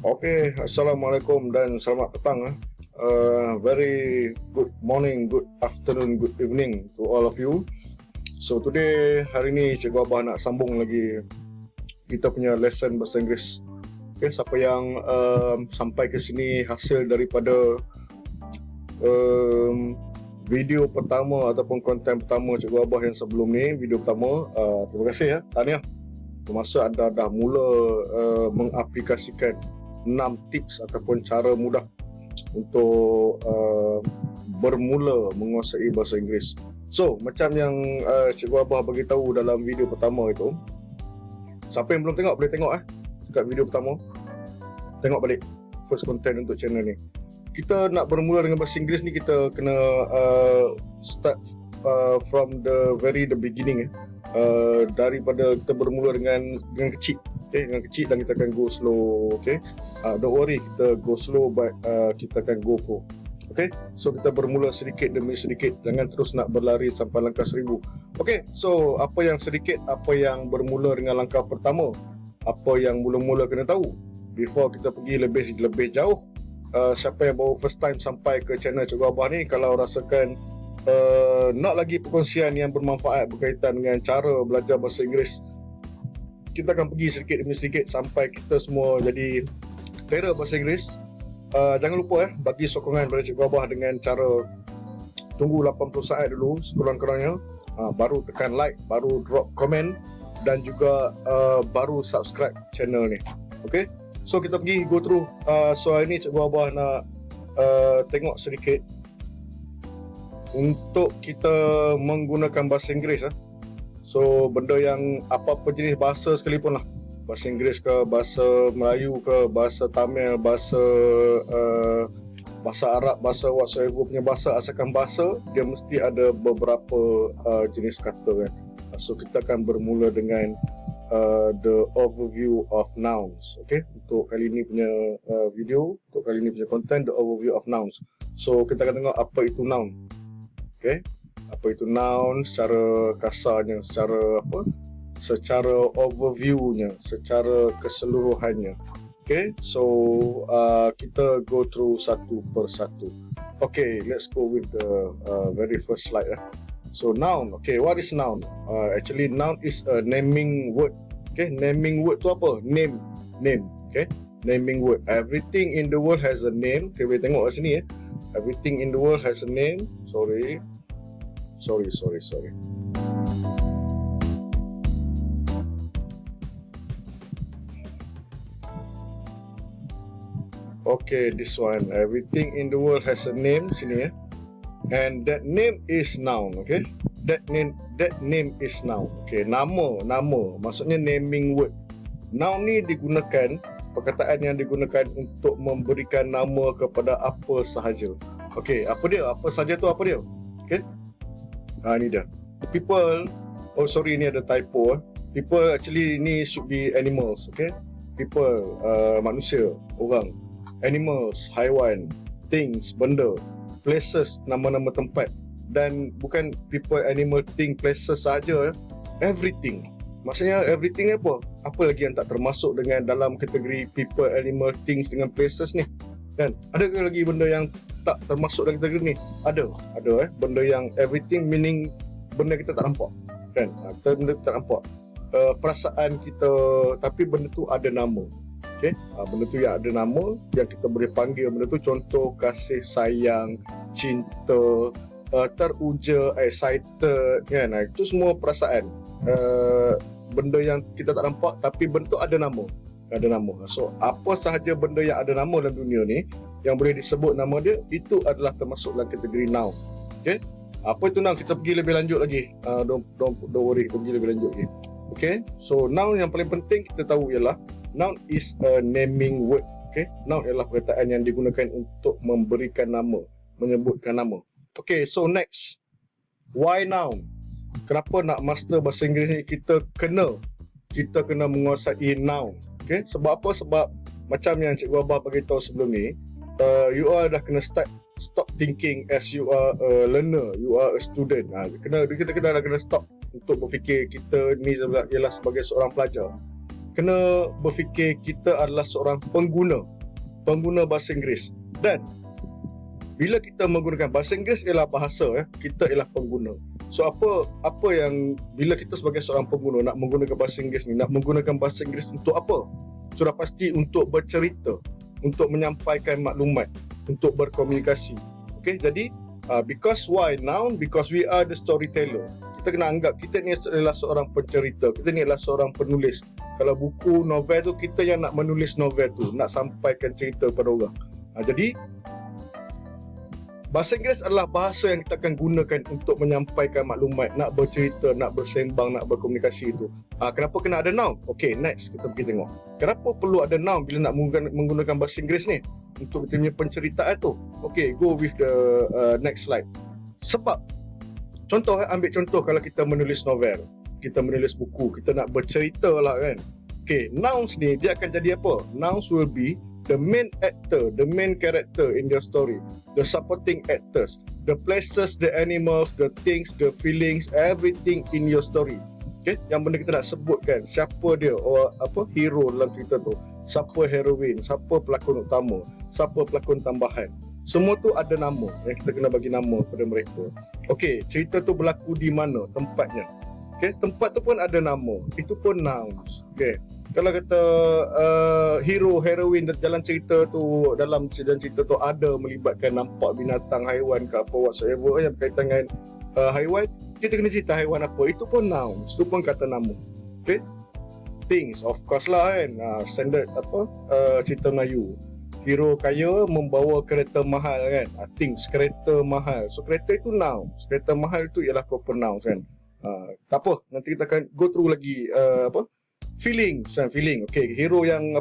Okay, Assalamualaikum dan selamat petang. Very good morning, good afternoon, good evening to all of you. So today, hari ni Cikgu Abah nak sambung lagi kita punya lesson bahasa Inggeris. Okay, siapa yang sampai ke sini hasil daripada video pertama ataupun konten pertama Cikgu Abah yang sebelum ni, video pertama, terima kasih ya, tahniah. Masa anda dah mula mengaplikasikan 6 tips ataupun cara mudah untuk bermula menguasai bahasa Inggeris. So, macam yang Cikgu Abah bagi tahu dalam video pertama itu, siapa yang belum tengok boleh tengok dekat video pertama. Tengok balik first content untuk channel ni. Kita nak bermula dengan bahasa Inggeris ni, kita kena start from the beginning daripada kita bermula dengan kecil. Okay, dengan kecil dan kita akan go slow. Okay, don't worry, kita go slow but kita akan go pro. Okay, so kita bermula sedikit demi sedikit, jangan terus nak berlari sampai langkah 1000. Okay, so apa yang sedikit, apa yang bermula dengan langkah pertama, apa yang mula-mula kena tahu before kita pergi lebih jauh. Siapa yang baru first time sampai ke channel Cikgu Abah ni, kalau rasakan nak lagi perkongsian yang bermanfaat berkaitan dengan cara belajar bahasa Inggeris, kita akan pergi sedikit demi sedikit sampai kita semua jadi tera bahasa Inggeris. Jangan lupa bagi sokongan pada Cikgu Abah dengan cara tunggu 80 saat dulu sekurang-kurangnya, baru tekan like, baru drop komen dan juga baru subscribe channel ni. Okay, so kita pergi go through. So hari ni Cikgu Abah nak tengok sedikit untuk kita menggunakan bahasa Inggeris. So benda yang apa-apa jenis bahasa sekalipun lah, bahasa Inggeris ke, bahasa Melayu ke, bahasa Tamil, bahasa Arab, bahasa whatsoever punya bahasa, asalkan bahasa, dia mesti ada beberapa jenis kata kan. So kita akan bermula dengan the overview of nouns. Okay, untuk kali ni punya video, untuk kali ni punya content, the overview of nouns. So kita akan tengok apa itu noun. Okay, apa itu noun secara kasarnya, secara overview-nya, secara keseluruhannya. Okay, so kita go through satu per satu. Okay, let's go with the very first slide. So noun, okay, what is noun? Actually noun is a naming word. Okay, naming word tu apa? Name. Okay, naming word. Everything in the world has a name. Okay, boleh tengok kat sini Everything in the world has a name. Sorry. Okay, this one. Everything in the world has a name. Sini and that name is noun. Okay, that name is noun. Okay, nama maksudnya naming word. Noun ni digunakan, perkataan yang digunakan untuk memberikan nama kepada apa sahaja. Okay, apa dia? Apa sahaja tu apa dia? Okay, ni dia. People, oh sorry, ni ada typo. People actually ni should be animals. Okay, people, manusia, orang. Animals, haiwan. Things, benda. Places, nama-nama tempat. Dan bukan people, animal, thing, places sahaja. Everything. Maksudnya everything apa? Apa lagi yang tak termasuk dengan dalam kategori people, animal, things dengan places ni? Kan? Adakah lagi benda yang tak termasuk dalam kategori ni? Ada benda yang everything meaning benda kita tak nampak. Kan? Benda kita tak nampak. Perasaan kita, tapi benda tu ada nama. Okay? Benda tu yang ada nama, yang kita boleh panggil benda tu, contoh kasih sayang, cinta, teruja, excited, kan? Itu semua perasaan. Benda yang kita tak nampak tapi bentuk ada nama. So apa sahaja benda yang ada nama dalam dunia ni yang boleh disebut nama dia, itu adalah termasuk dalam kategori noun. Okay, apa itu noun? Kita pergi lebih lanjut lagi. Don't worry, kita pergi lebih lanjut lagi. Okay, so noun yang paling penting kita tahu ialah noun is a naming word. Okay, noun ialah perkataan yang digunakan untuk memberikan nama, menyebutkan nama. Okay, so next, why noun? Kenapa nak master bahasa Inggeris ni? Kita kena menguasai noun. Okay, sebab apa? Sebab macam yang Cikgu Abah bagi tahu sebelum ni, you all dah kena stop thinking as you are a learner, you are a student. Kita kena stop untuk berfikir kita ni ialah sebagai seorang pelajar. kena berfikir kita adalah seorang pengguna bahasa Inggeris. Dan bila kita menggunakan bahasa Inggeris ialah bahasa, kita ialah pengguna. So apa yang bila kita sebagai seorang pengguna nak menggunakan bahasa Inggeris ni, nak menggunakan bahasa Inggeris untuk apa? Sudah pasti untuk bercerita, untuk menyampaikan maklumat, untuk berkomunikasi. Okay, jadi because why noun? Because we are the storyteller. Kita kena anggap kita ni adalah seorang pencerita, kita ni adalah seorang penulis. Kalau buku novel tu, kita yang nak menulis novel tu, nak sampaikan cerita pada orang. Jadi bahasa Inggeris adalah bahasa yang kita akan gunakan untuk menyampaikan maklumat, nak bercerita, nak bersembang, nak berkomunikasi itu. Kenapa kena ada noun? Okay, next kita pergi tengok. Kenapa perlu ada noun bila nak menggunakan bahasa Inggeris ni? Untuk kita punya penceritaan tu. Okay, go with the next slide. Sebab, ambil contoh kalau kita menulis novel, kita menulis buku, kita nak bercerita lah kan. Okay, nouns ni dia akan jadi apa? Nouns will be the main actor, the main character in your story, the supporting actors, the places, the animals, the things, the feelings, everything in your story. Okay, yang benda kita nak sebutkan, siapa dia, hero dalam cerita tu, siapa heroine, siapa pelakon utama, siapa pelakon tambahan. Semua tu ada nama yang kita kena bagi nama pada mereka. Okay, cerita tu berlaku di mana, tempatnya. Okay, tempat tu pun ada nama, itu pun nouns. Okay, kalau kata hero, heroine dalam cerita tu, dalam cerita tu ada melibatkan nampak binatang, haiwan ke apa whatsoever yang berkaitan dengan haiwan, kita kena cerita haiwan apa, itu pun nouns, itu pun kata nama. Okay, things of course lah kan, standard cerita Melayu, hero kaya membawa kereta mahal kan, things, kereta mahal. So kereta itu nouns, kereta mahal itu ialah proper nouns kan. Tak apa, nanti kita akan go through lagi feeling. Okay, hero yang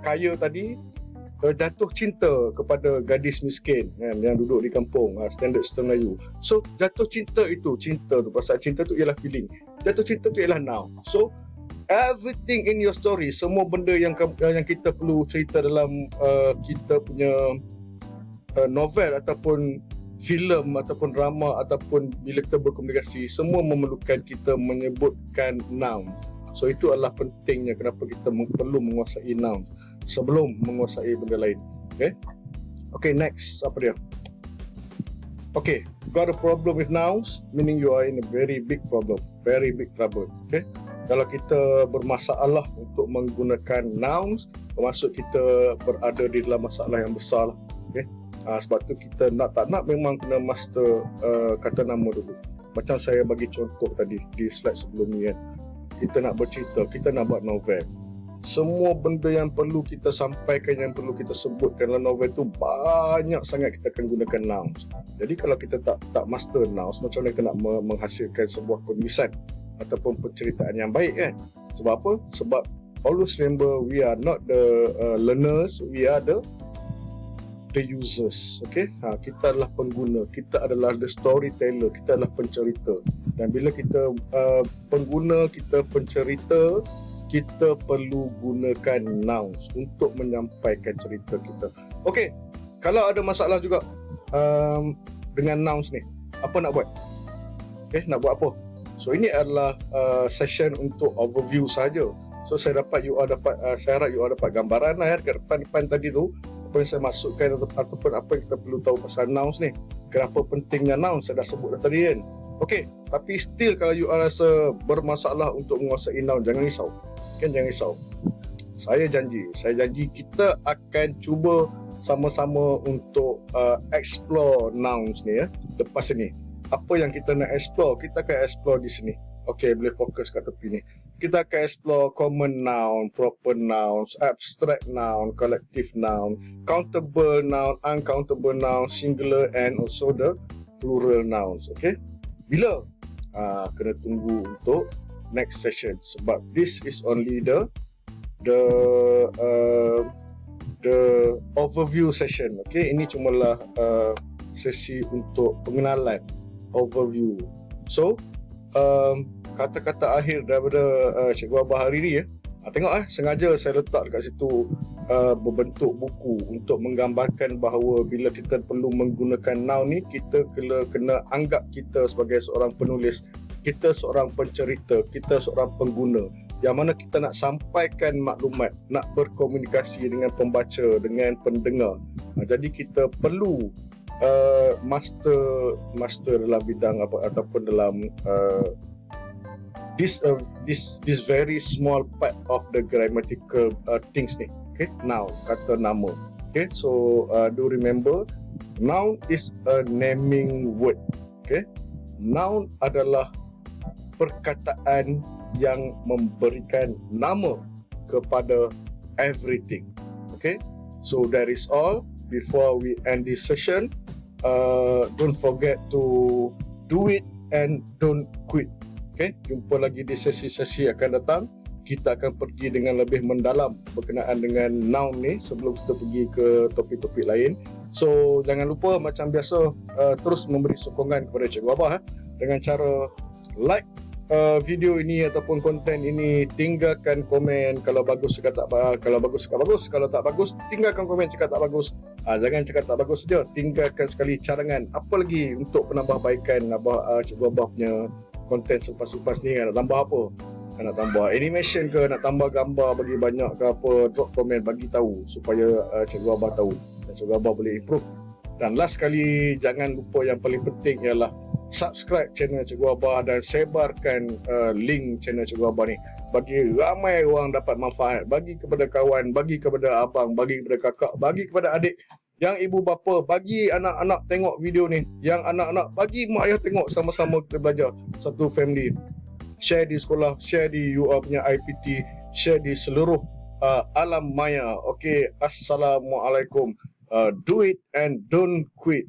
kaya tadi jatuh cinta kepada gadis miskin kan, yang duduk di kampung, standard cerita Melayu. So jatuh cinta itu, cinta tu, pasal cinta tu ialah feeling, jatuh cinta tu ialah noun. So everything in your story, semua benda yang kita perlu cerita dalam kita punya novel ataupun filem ataupun drama ataupun bila kita berkomunikasi, semua memerlukan kita menyebutkan noun. So itu adalah pentingnya kenapa kita perlu menguasai noun sebelum menguasai benda lain. Okay, next apa dia? Okay, got a problem with nouns, meaning you are in a very big problem, very big trouble. Okay, kalau kita bermasalah untuk menggunakan nouns, bermaksud kita berada di dalam masalah yang besar lah. Okay, sebab tu kita tak nak memang kena master kata nama dulu. Macam saya bagi contoh tadi di slide sebelum ni kan, kita nak bercerita, kita nak buat novel, semua benda yang perlu kita sampaikan, yang perlu kita sebutkan dalam novel tu banyak sangat kita akan gunakan nouns. Jadi kalau kita tak master nouns, macam mana kita nak menghasilkan sebuah penulisan ataupun penceritaan yang baik kan? Sebab apa? Sebab always remember, we are not the learners, we are the users. Okay, kita adalah pengguna, kita adalah the storyteller, kita adalah pencerita. Dan bila kita pengguna, kita pencerita, kita perlu gunakan nouns untuk menyampaikan cerita kita. Okay, kalau ada masalah juga dengan nouns ni, apa nak buat? Okay, nak buat apa? So ini adalah session untuk overview saja. So saya harap you all dapat gambaran lah kat depan tadi tu, apa yang saya masukkan ataupun apa yang kita perlu tahu pasal nouns ni. Kenapa pentingnya nouns, saya dah sebut dah tadi kan. Okay, tapi still kalau you all rasa bermasalah untuk menguasai noun, jangan risau. Jangan risau. Saya janji kita akan cuba sama-sama untuk explore nouns ni lepas ini. Apa yang kita nak explore, kita akan explore di sini. Okay, boleh fokus kat tepi ni. Kita akan explore common noun, proper nouns, abstract noun, collective noun, countable noun, uncountable noun, singular and also the plural nouns. Okay, bila? Kena tunggu untuk next session, sebab this is only the overview session. Okay, ini cumalah sesi untuk pengenalan, overview. So kata-kata akhir daripada Cikgu Abah hari ni tengok sengaja saya letak dekat situ berbentuk buku untuk menggambarkan bahawa bila kita perlu menggunakan noun ni, kita kena anggap kita sebagai seorang penulis, kita seorang pencerita, kita seorang pengguna. yang mana kita nak sampaikan maklumat, nak berkomunikasi dengan pembaca, dengan pendengar. Jadi kita perlu master dalam bidang apa ataupun dalam this very small part of the grammatical things ni. Okay, noun, kata nama. Okay, so do remember, noun is a naming word. Okay, noun adalah perkataan yang memberikan nama kepada everything. Okay, so that is all. Before we end this session, don't forget to do it and don't quit. Okay, jumpa lagi di sesi-sesi akan datang. Kita akan pergi dengan lebih mendalam berkenaan dengan noun ni sebelum kita pergi ke topik-topik lain. So jangan lupa macam biasa terus memberi sokongan kepada Cikgu Abah dengan cara like video ini ataupun konten ini, tinggalkan komen kalau bagus cakap tak bagus, kalau bagus cakap bagus, kalau tak bagus tinggalkan komen cakap tak bagus. Jangan cakap tak bagus saja, tinggalkan sekali cadangan apa lagi untuk penambahbaikan Cikgu Abah punya konten selepas-lepas ni. Nak tambah apa? Nak tambah animation ke, nak tambah gambar bagi banyak ke apa, drop komen bagi tahu supaya Cikgu Abah tahu dan Cikgu Abah boleh improve. Dan last sekali, jangan lupa yang paling penting ialah subscribe channel Cikgu Abah dan sebarkan link channel Cikgu Abah ni bagi ramai orang dapat manfaat, bagi kepada kawan, bagi kepada abang, bagi kepada kakak, bagi kepada adik, yang ibu bapa, bagi anak-anak tengok video ni, yang anak-anak bagi mak ayah tengok, sama-sama kita belajar satu family. Share di sekolah, share di UA punya IPT, share di seluruh alam maya. Okay, assalamualaikum. Do it and don't quit.